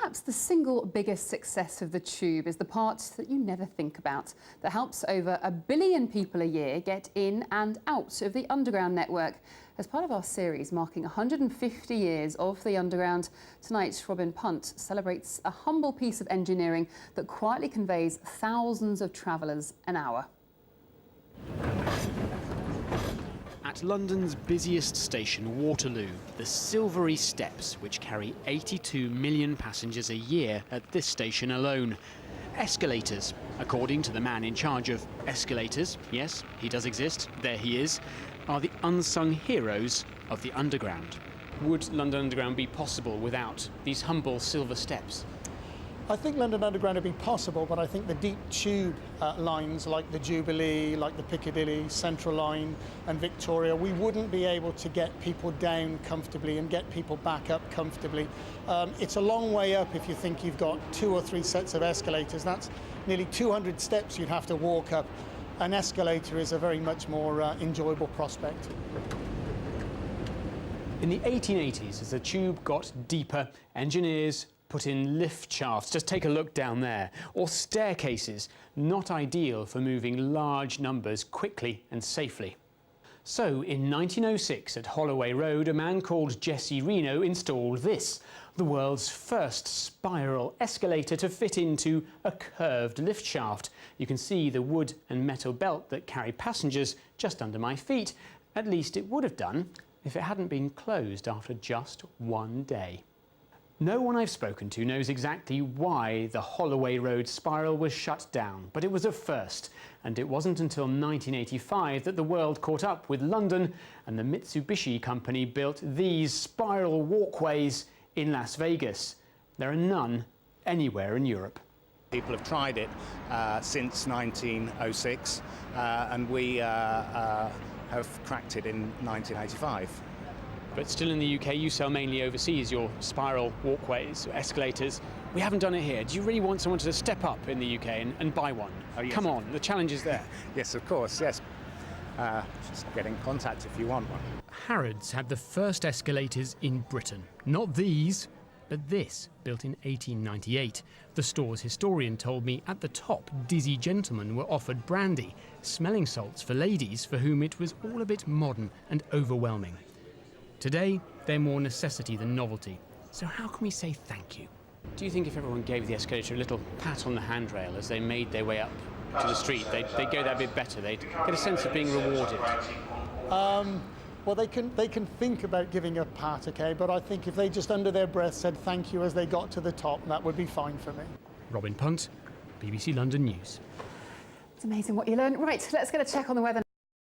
Perhaps the single biggest success of the Tube is the part that you never think about, that helps over 1 billion people a year get in and out of the Underground network. As part of our series marking 150 years of the Underground, tonight Robin Punt celebrates a humble piece of engineering that quietly conveys thousands of travellers an hour. At London's busiest station, Waterloo, the silvery steps which carry 82 million passengers a year at this station alone. Escalators, according to the man in charge of escalators, yes, he does exist, there he is, are the unsung heroes of the Underground. Would London Underground be possible without these humble silver steps? I think London Underground would be possible, but I think the deep tube lines like the Jubilee, like the Piccadilly, Central Line and Victoria, we wouldn't be able to get people down comfortably and get people back up comfortably. It's a long way up if you think you've got 2 or 3 sets of escalators. That's nearly 200 steps you'd have to walk up. An escalator is a very much more enjoyable prospect. In the 1880s, as the tube got deeper, engineers put in lift shafts, just take a look down there, or staircases, not ideal for moving large numbers quickly and safely. So in 1906 at Holloway Road, a man called Jesse Reno installed this, the world's first spiral escalator to fit into a curved lift shaft. You can see the wood and metal belt that carry passengers just under my feet. At least it would have done if it hadn't been closed after just 1 day. No one I've spoken to knows exactly why the Holloway Road spiral was shut down, but it was a first, and it wasn't until 1985 that the world caught up with London and the Mitsubishi company built these spiral walkways in Las Vegas. There are none anywhere in Europe. People have tried it since 1906, and we have cracked it in 1985. But still in the UK, you sell mainly overseas, your spiral walkways, escalators. We haven't done it here. Do you really want someone to step up in the UK and buy one? Oh, yes. Come on, the challenge is there. Yes, of course, yes. Just get in contact if you want one. Harrods had the first escalators in Britain. Not these, but this, built in 1898. The store's historian told me at the top, dizzy gentlemen were offered brandy, smelling salts for ladies for whom it was all a bit modern and overwhelming. Today, they're more necessity than novelty. So how can we say thank you? Do you think if everyone gave the escalator a little pat on the handrail as they made their way up to the street, they'd go that bit better, they'd get a sense of being rewarded? Well, they can think about giving a pat, okay, but I think if they just under their breath said thank you as they got to the top, that would be fine for me. Robin Punt, BBC London News. It's amazing what you learn. Right, let's get a check on the weather now.